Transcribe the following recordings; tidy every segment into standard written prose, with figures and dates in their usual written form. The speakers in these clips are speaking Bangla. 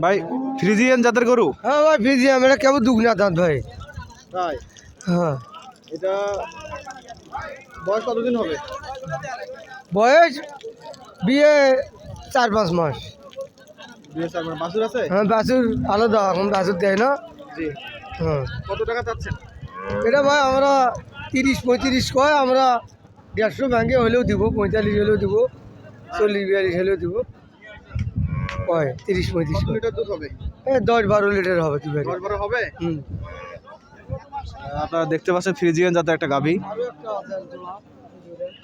ভাই ফ্রিজিয়ান জাতের গরু? হ্যাঁ ভাই ফ্রিজিয়ান, এটা কেমন দুগুনা দাঁত ভাই। তাই? হ্যাঁ। এটা বয়স কতদিন হবে? বয়স বিয়ে 4-5 মাস। বিয়ে 4 মাস। বাছুর আছে? হ্যাঁ বাছুর আলাদা, এখন বাছুর দেয় না। জি। হ্যাঁ। কত টাকা চাচ্ছেন? এটা ভাই আমরা 30-35 কয়, আমরা 150 ভাঙে হলেও দিব, 45 হলেও দিব, 40-42 হলেও দিব। কয় 30-35 কত লিটার দুধ হবে? 10-12 লিটার হবে। 10-12 হবে? হুম। আপনারা দেখতে পাচ্ছেন ফ্রিজিয়ান জাতের একটা গাভী।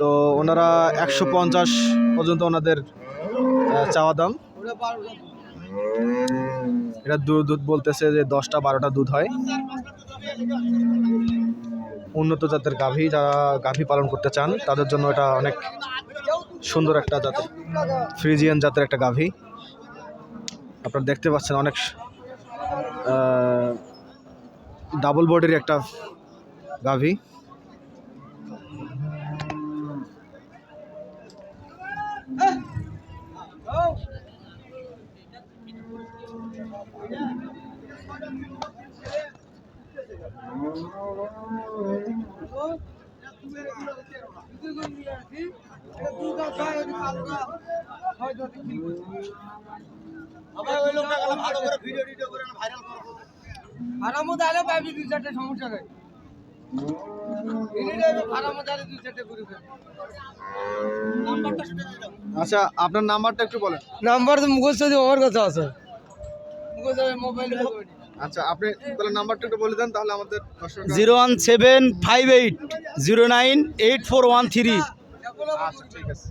তো ওনারা 150 পর্যন্ত ওনাদের চাওয়া দাম। এটা দুধ বলতেছে যে 10টা-12টা দুধ হয়। উন্নত জাতের গাভী, যারা গাভী পালন করতে চান তাদের জন্য এটা অনেক সুন্দর একটা জাতের ফ্রিজিয়ান জাতের একটা গাভী। আপনারা দেখতে পাচ্ছেন অনেক ডাবল বডির একটা গাভী। আচ্ছা, আপনার নাম্বারটা একটু বলেন। নাম্বার তো মুখস্থ আমার কাছে আছে, মোবাইল। আচ্ছা, আপনি তাহলে নাম্বারটা একটু বলে দেন, তাহলে আমাদের 01758898413। আচ্ছা ঠিক আছে।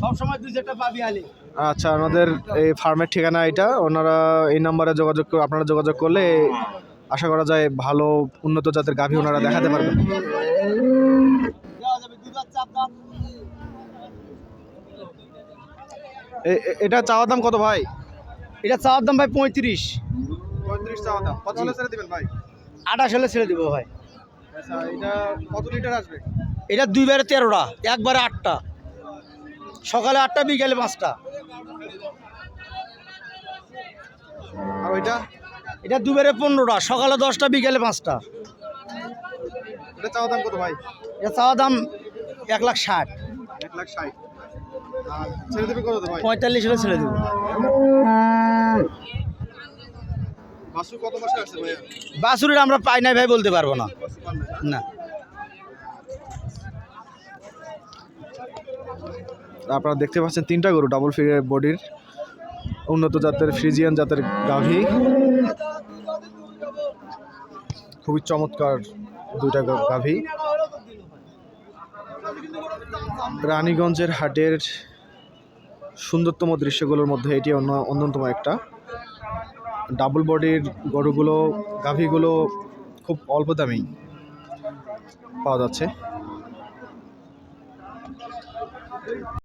সবসময় 2-4টা পাবি আলি। আচ্ছা, আমাদের এই ফার্মের ঠিকানা এটা। ওনারা এই নাম্বারে আপনারা যোগাযোগ করলে আশা করা যায় ভালো উন্নত জাতের গাভী ওনারা দেখাতে পারবেন। এটা চাওয়া দাম কত ভাই? এটা চাওয়ার দাম ভাই 35। 35 চাওয়া দাম। কত হলে ছেড়ে দিবেন ভাই? 28 হলে ছেড়ে দিব ভাই। আচ্ছা, এটা কত লিটার আসবে? এটা 2বারে 13টা, একবারে 8টা, সকালে 8টা বিকালে 5টা। আর ওইটা? এটা 2বারে 15টা, সকালে 10টা বিকালে 5টা। এটা চাওয়া দাম কত ভাই? এটা চাওয়া দাম 1,60,000। 1,60,000। আর ছেড়ে দেবে কত ভাই? 45 হলে ছেড়ে দেবো। বাছুর কত মাসে আসছে ভাই? বাছুরের আমরা পাই নাই ভাই, বলতে পারবো না। না। আপনারা দেখতে পাচ্ছেন 3টা গরু, ডাবল ফিগার বডির উন্নত জাতের ফ্রিজিয়ান জাতের গাভী। খুবই চমৎকার 2টা গাভী। রানীগঞ্জের হাটের সুন্দরতম দৃশ্যগুলোর মধ্যে এটি অন্যতম একটা। ডাবল বডির গরুগুলো, গাভীগুলো খুব অল্প দামেই পাওয়া যাচ্ছে।